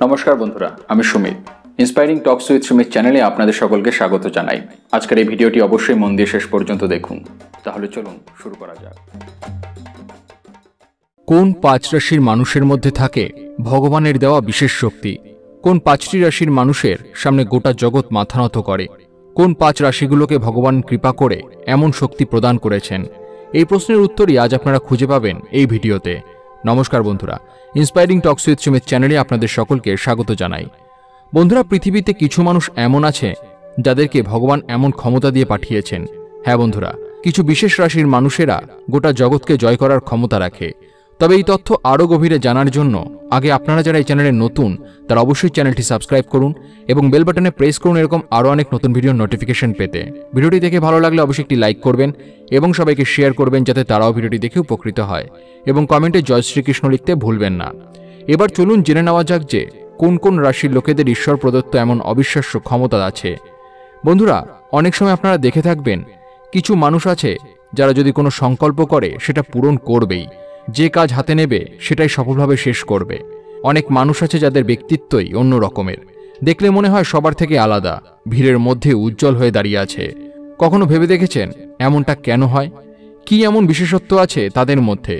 নমস্কার বন্ধুরা, আমি Sumit. Inspiring talks with Sumit চ্যানেলে আপনাদের সকলকে স্বাগত জানাই। আজকের এই ভিডিওটি অবশ্যই মন দিয়ে শেষ পর্যন্ত দেখুন। তাহলে চলুন শুরু করা যাক। কোন 5 রাশির মানুষের মধ্যে থাকে ভগবানের দেওয়া বিশেষ শক্তি? কোন 5টি রাশির মানুষের সামনে গোটা জগৎ মাথা নত করে? কোন 5 রাশিগুলোকে ভগবান কৃপা করে এমন শক্তি প্রদান করেছেন? এই প্রশ্নের উত্তরই আজ আপনারা খুঁজে পাবেন এই ভিডিওতে। নমস্কার বন্ধুরা, ইন্সপায়ারিং টকস উইথ সুমিত চ্যানেলে আপনাদের সকলকে স্বাগত জানাই। বন্ধুরা, পৃথিবীতে কিছু মানুষ এমন আছে যাদেরকে ভগবান এমন ক্ষমতা দিয়ে পাঠিয়েছেন। হ্যাঁ বন্ধুরা, কিছু বিশেষ রাশির মানুষেরা গোটা জগৎকে জয় করার ক্ষমতা রাখে। তবে এই তথ্য আরও গভীরে জানার জন্য আগে আপনারা যারা এই চ্যানেলে নতুন তারা অবশ্যই চ্যানেলটি সাবস্ক্রাইব করুন এবং বেল বাটনে প্রেস করুন এরকম আরও অনেক নতুন ভিডিওর নোটিফিকেশন পেতে। ভিডিওটি দেখে ভালো লাগলে অবশ্যই একটি লাইক করবেন এবং সবাইকে শেয়ার করবেন যাতে তারাও ভিডিওটি দেখে উপকৃত হয়, এবং কমেন্টে জয় শ্রীকৃষ্ণ লিখতে ভুলবেন না। এবার চলুন জেনে নেওয়া যাক যে কোন কোন রাশির লোকেদের ঈশ্বর প্রদত্ত এমন অবিশ্বাস্য ক্ষমতা আছে। বন্ধুরা, অনেক সময় আপনারা দেখে থাকবেন কিছু মানুষ আছে যারা যদি কোনো সংকল্প করে সেটা পূরণ করবেই, যে কাজ হাতে নেবে সেটাই সফলভাবে শেষ করবে। অনেক মানুষ আছে যাদের ব্যক্তিত্বই অন্য রকমের, দেখলে মনে হয় সবার থেকে আলাদা, ভিড়ের মধ্যে উজ্জ্বল হয়ে দাঁড়িয়ে আছে। কখনো ভেবে দেখেছেন এমনটা কেন হয়? কি এমন বিশেষত্ব আছে তাদের মধ্যে?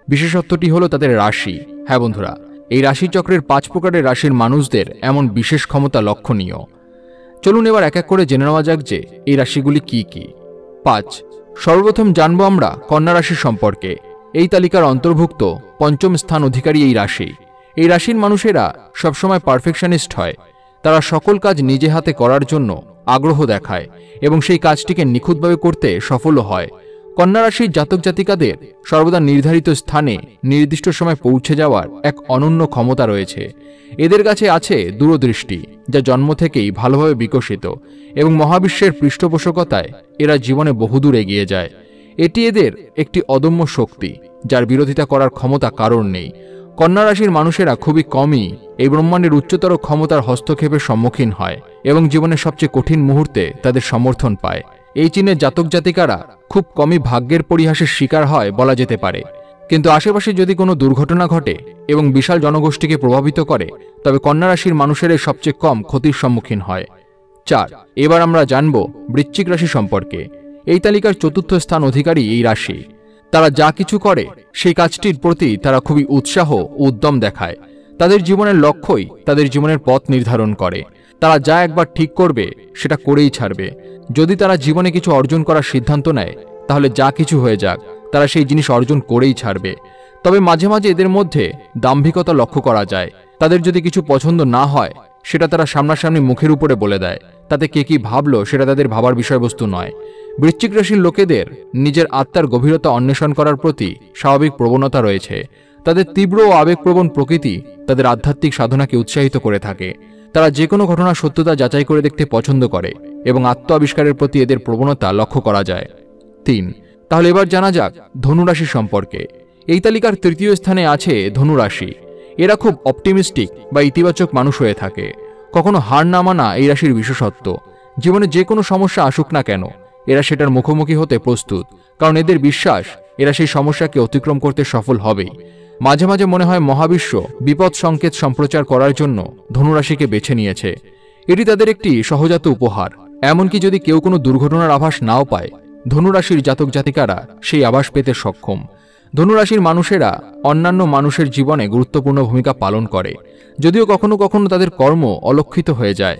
বিশেষত্বটি হলো তাদের রাশি। হ্যাঁ বন্ধুরা, এই রাশিচক্রের 5 প্রকারের রাশির মানুষদের এমন বিশেষ ক্ষমতা লক্ষণীয়। চলুন এবার এক এক করে জেনে নেওয়া যাক যে এই রাশিগুলি কি কি। 5, সর্বপ্রথম জানবো আমরা কন্যা রাশি সম্পর্কে। এই তালিকার অন্তর্ভুক্ত 5ম স্থান অধিকারী এই রাশি। এই রাশির মানুষেরা সবসময় পারফেকশনিস্ট হয়। তারা সকল কাজ নিজে হাতে করার জন্য আগ্রহ দেখায় এবং সেই কাজটিকে নিখুঁতভাবে করতে সফলও হয়। কন্যা রাশির জাতক জাতিকাদের সর্বদা নির্ধারিত স্থানে নির্দিষ্ট সময় পৌঁছে যাওয়ার এক অনন্য ক্ষমতা রয়েছে। এদের কাছে আছে দূরদৃষ্টি, যা জন্ম থেকেই ভালোভাবে বিকশিত, এবং মহাবিশ্বের পৃষ্ঠপোষকতায় এরা জীবনে বহুদূর এগিয়ে যায়। এটি এদের একটি অদম্য শক্তি, যার বিরোধিতা করার ক্ষমতা কারণ নেই। কন্যা রাশির মানুষেরা খুবই কমই এই ব্রহ্মাণ্ডের উচ্চতর ক্ষমতার হস্তক্ষেপের সম্মুখীন হয় এবং জীবনের সবচেয়ে কঠিন মুহূর্তে তাদের সমর্থন পায়। এই চিহ্নের জাতক জাতিকারা খুব কমই ভাগ্যের পরিহাসের শিকার হয় বলা যেতে পারে, কিন্তু আশেপাশে যদি কোনো দুর্ঘটনা ঘটে এবং বিশাল জনগোষ্ঠীকে প্রভাবিত করে, তবে কন্যা রাশির মানুষেরাই সবচেয়ে কম ক্ষতির সম্মুখীন হয়। 4, এবার আমরা জানব বৃশ্চিক রাশি সম্পর্কে। এই তালিকার 4র্থ স্থান অধিকারী এই রাশি। তারা যা কিছু করে সেই কাজটির প্রতি তারা খুবই উৎসাহ ও উদ্যম দেখায়। তাদের জীবনের লক্ষ্যই তাদের জীবনের পথ নির্ধারণ করে। তারা যা একবার ঠিক করবে সেটা করেই ছাড়বে। যদি তারা জীবনে কিছু অর্জন করার সিদ্ধান্ত নেয়, তাহলে যা কিছু হয়ে যাক তারা সেই জিনিস অর্জন করেই ছাড়বে। তবে মাঝে মাঝে এদের মধ্যে দাম্ভিকতা লক্ষ্য করা যায়। তাদের যদি কিছু পছন্দ না হয় সেটা তারা সামনাসামনি মুখের উপরে বলে দেয়। তাতে কে কি ভাবলো সেটা তাদের ভাবার বিষয়বস্তু নয়। বৃশ্চিক রাশির লোকেদের নিজের আত্মার গভীরতা অন্বেষণ করার প্রতি স্বাভাবিক প্রবণতা রয়েছে। তাদের তীব্র ও আবেগপ্রবণ প্রকৃতি তাদের আধ্যাত্মিক সাধনাকে উৎসাহিত করে থাকে। তারা যে কোনো ঘটনার সত্যতা যাচাই করে দেখতে পছন্দ করে এবং আত্ম আবিষ্কারের প্রতি এদের প্রবণতা লক্ষ্য করা যায়। 3, তাহলে এবার জানা যাক ধনু রাশি সম্পর্কে। এই তালিকার 3য় স্থানে আছে ধনু রাশি। এরা খুব অপটিমিস্টিক বা ইতিবাচক মানুষ হয়ে থাকে। কখনো হার না মানা এই রাশির বিশেষত্ব। জীবনে যে কোনো সমস্যা আসুক না কেন, এরা সেটার মুখোমুখি হতে প্রস্তুত, কারণ এদের বিশ্বাস এরা সেই সমস্যাকে অতিক্রম করতে সফল হবেই। মাঝে মাঝে মনে হয় মহাবিশ্ব বিপদ সংকেত সম্প্রচার করার জন্য ধনুরাশিকে বেছে নিয়েছে। এটি তাদের একটি সহজাত উপহার। এমনকি যদি কেউ কোনো দুর্ঘটনার আভাস নাও পায়, ধনুরাশির জাতক জাতিকারা সেই আভাস পেতে সক্ষম। ধনুরাশির মানুষেরা অন্যান্য মানুষের জীবনে গুরুত্বপূর্ণ ভূমিকা পালন করে। যদিও কখনো কখনো তাদের কর্ম অলক্ষিত হয়ে যায়,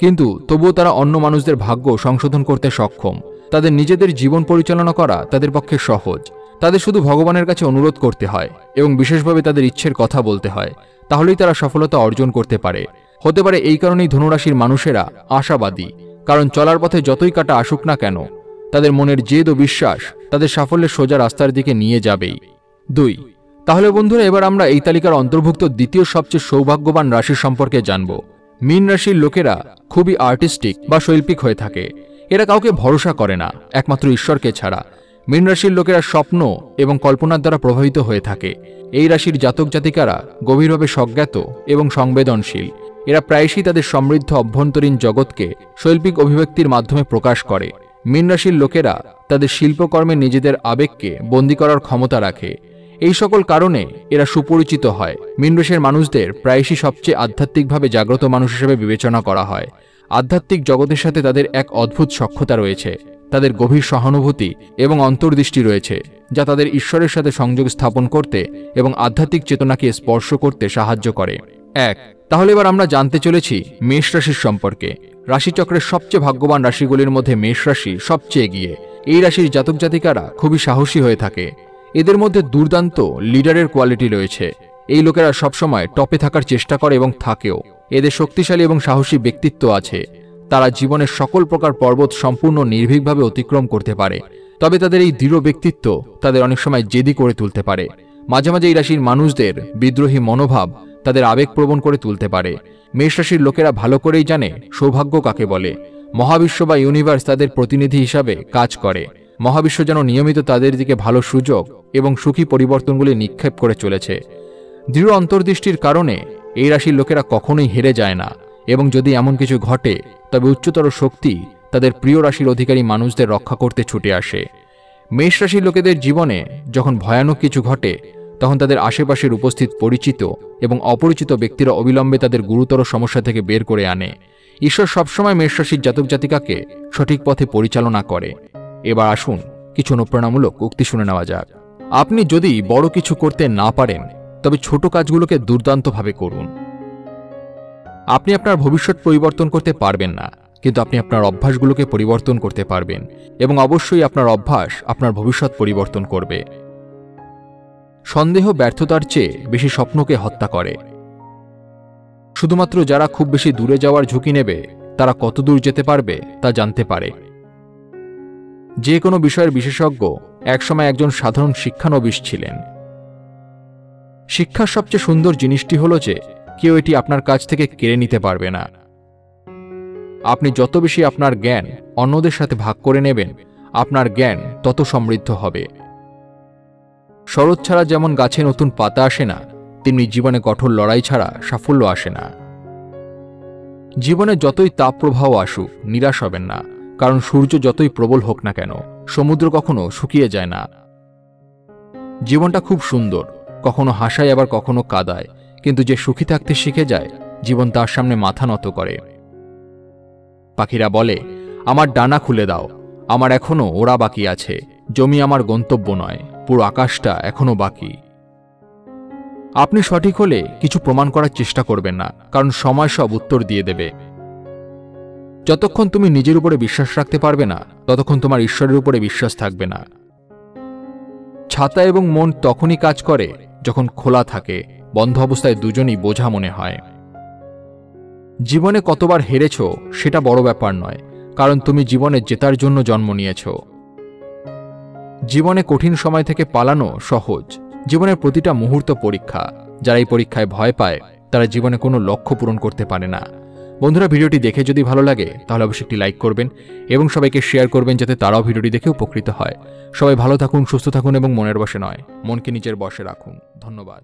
কিন্তু তবুও তারা অন্য মানুষদের ভাগ্য সংশোধন করতে সক্ষম। তাদের নিজেদের জীবন পরিচালনা করা তাদের পক্ষে সহজ। তাদের শুধু ভগবানের কাছে অনুরোধ করতে হয় এবং বিশেষভাবে তাদের ইচ্ছের কথা বলতে হয়, তাহলেই তারা সফলতা অর্জন করতে পারে। হতে পারে এই কারণেই ধনুরাশির মানুষেরা আশাবাদী, কারণ চলার পথে যতই কাটা আসুক না কেন, তাদের মনের জেদ ও বিশ্বাস তাদের সাফল্যের সোজা রাস্তার দিকে নিয়ে যাবেই। 2, তাহলে বন্ধুরা এবার আমরা এই তালিকার অন্তর্ভুক্ত দ্বিতীয় সবচেয়ে সৌভাগ্যবান রাশি সম্পর্কে জানব। মীন রাশির লোকেরা খুবই আর্টিস্টিক বা শৈল্পিক হয়ে থাকে। এরা কাউকে ভরসা করে না, একমাত্র ঈশ্বরকে ছাড়া। মীন রাশির লোকেরা স্বপ্ন এবং কল্পনার দ্বারা প্রভাবিত হয়ে থাকে। এই রাশির জাতক জাতিকারা গভীরভাবে স্বজ্ঞাত এবং সংবেদনশীল। এরা প্রায়শই তাদের সমৃদ্ধ অভ্যন্তরীণ জগৎকে শৈল্পিক অভিব্যক্তির মাধ্যমে প্রকাশ করে। মীন রাশির লোকেরা তাদের শিল্পকর্মে নিজেদের আবেগকে বন্দী করার ক্ষমতা রাখে। এই সকল কারণে এরা সুপরিচিত হয়। মীন রাশির মানুষদের প্রায়শই সবচেয়ে আধ্যাত্মিকভাবে জাগ্রত মানুষ হিসেবে বিবেচনা করা হয়। আধ্যাত্মিক জগতের সাথে তাদের এক অদ্ভুত সখ্যতা রয়েছে। তাদের গভীর সহানুভূতি এবং অন্তর্দৃষ্টি রয়েছে, যা তাদের ঈশ্বরের সাথে সংযোগ স্থাপন করতে এবং আধ্যাত্মিক চেতনাকে স্পর্শ করতে সাহায্য করে। তাহলে এবার আমরা জানতে চলেছি মেষ রাশির সম্পর্কে। রাশিচক্রের সবচেয়ে ভাগ্যবান রাশিগুলির মধ্যে মেষ রাশি সবচেয়ে এগিয়ে। এই রাশির জাতক জাতিকারা খুবই সাহসী হয়ে থাকে। এদের মধ্যে দুর্দান্ত লিডারের কোয়ালিটি রয়েছে। এই লোকেরা সবসময় টপে থাকার চেষ্টা করে এবং থাকেও। এদের শক্তিশালী এবং সাহসী ব্যক্তিত্ব আছে। তারা জীবনের সকল প্রকার পর্বত সম্পূর্ণ নির্ভীকভাবে অতিক্রম করতে পারে। তবে তাদের এই দৃঢ় ব্যক্তিত্ব তাদের অনেক সময় জেদি করে তুলতে পারে। মাঝে মাঝে এই রাশির মানুষদের বিদ্রোহী মনোভাব তাদের আবেগপ্রবণ করে তুলতে পারে। মেষ রাশির লোকেরা ভালো করেই জানে সৌভাগ্য কাকে বলে। মহাবিশ্ব বা ইউনিভার্স তাদের প্রতিনিধি হিসাবে কাজ করে। মহাবিশ্ব যেন নিয়মিত তাদের দিকে ভালো সুযোগ এবং সুখী পরিবর্তনগুলি নিক্ষেপ করে চলেছে। দৃঢ় অন্তর্দৃষ্টির কারণে এই রাশির লোকেরা কখনোই হেরে যায় না, এবং যদি এমন কিছু ঘটে তবে উচ্চতর শক্তি তাদের প্রিয় রাশির অধিকারী মানুষদের রক্ষা করতে ছুটে আসে। মেষ রাশির লোকেদের জীবনে যখন ভয়ানক কিছু ঘটে, তখন তাদের আশেপাশের উপস্থিত পরিচিত এবং অপরিচিত ব্যক্তিরা অবিলম্বে তাদের গুরুতর সমস্যা থেকে বের করে আনে। ঈশ্বর সবসময় মেষ রাশির জাতক জাতিকাকে সঠিক পথে পরিচালনা করে। এবার আসুন কিছু অনুপ্রেরণামূলক উক্তি শুনে নেওয়া যাক। আপনি যদি বড় কিছু করতে না পারেন, তবে ছোট কাজগুলোকে দুর্দান্তভাবে করুন। আপনি আপনার ভবিষ্যৎ পরিবর্তন করতে পারবেন না, কিন্তু আপনি আপনার অভ্যাসগুলোকে পরিবর্তন করতে পারবেন, এবং অবশ্যই আপনার অভ্যাস আপনার ভবিষ্যৎ পরিবর্তন করবে। সন্দেহ ব্যর্থতার চেয়ে বেশি স্বপ্নকে হত্যা করে। শুধুমাত্র যারা খুব বেশি দূরে যাওয়ার ঝুঁকি নেবে, তারা কত দূর যেতে পারবে তা জানতে পারে। যে কোনো বিষয়ের বিশেষজ্ঞ একসময় একজন সাধারণ শিক্ষানবিশ ছিলেন। শিক্ষার সবচেয়ে সুন্দর জিনিসটি হল যে কেউ এটি আপনার কাছ থেকে কেড়ে নিতে পারবে না। আপনি যত বেশি আপনার জ্ঞান অন্যদের সাথে ভাগ করে নেবেন, আপনার জ্ঞান তত সমৃদ্ধ হবে। শরৎ ছাড়া যেমন গাছে নতুন পাতা আসে না, তেমনি জীবনে কঠোর লড়াই ছাড়া সাফল্য আসে না। জীবনে যতই তাপ প্রবাহ আসুক, নিরাশ হবেন না, কারণ সূর্য যতই প্রবল হোক না কেন, সমুদ্র কখনো শুকিয়ে যায় না। জীবনটা খুব সুন্দর, কখনো হাসায় আবার কখনো কাঁদায়, কিন্তু যে সুখী থাকতে শিখে যায়, জীবন তার সামনে মাথা নত করে। পাখিরা বলে, আমার ডানা খুলে দাও, আমার এখনো ওড়া বাকি আছে, জমি আমার গন্তব্য নয়, পুরো আকাশটা এখনো বাকি। আপনি সঠিক হলে কিছু প্রমাণ করার চেষ্টা করবেন না, কারণ সময় সব উত্তর দিয়ে দেবে। যতক্ষণ তুমি নিজের উপরে বিশ্বাস রাখতে পারবে না, ততক্ষণ তোমার ঈশ্বরের উপরে বিশ্বাস থাকবে না। ছাতা এবং মন তখনই কাজ করে যখন খোলা থাকে, বন্ধ অবস্থায় দুজনই বোঝা মনে হয়। জীবনে কতবার হেরেছ সেটা বড় ব্যাপার নয়, কারণ তুমি জীবনে জেতার জন্য জন্ম নিয়েছ। জীবনে কঠিন সময় থেকে পালানো সহজ, জীবনের প্রতিটা মুহূর্ত পরীক্ষা। যারা এই পরীক্ষায় ভয় পায়, তারা জীবনে কোনো লক্ষ্য পূরণ করতে পারে না। বন্ধুরা, ভিডিওটি দেখে যদি ভালো লাগে তাহলে অবশ্যই একটি লাইক করবেন এবং সবাইকে শেয়ার করবেন, যাতে তারাও ভিডিওটি দেখে উপকৃত হয়। সবাই ভালো থাকুন, সুস্থ থাকুন এবং মনের বশে নয়, মনকে নিজের বশে রাখুন। ধন্যবাদ।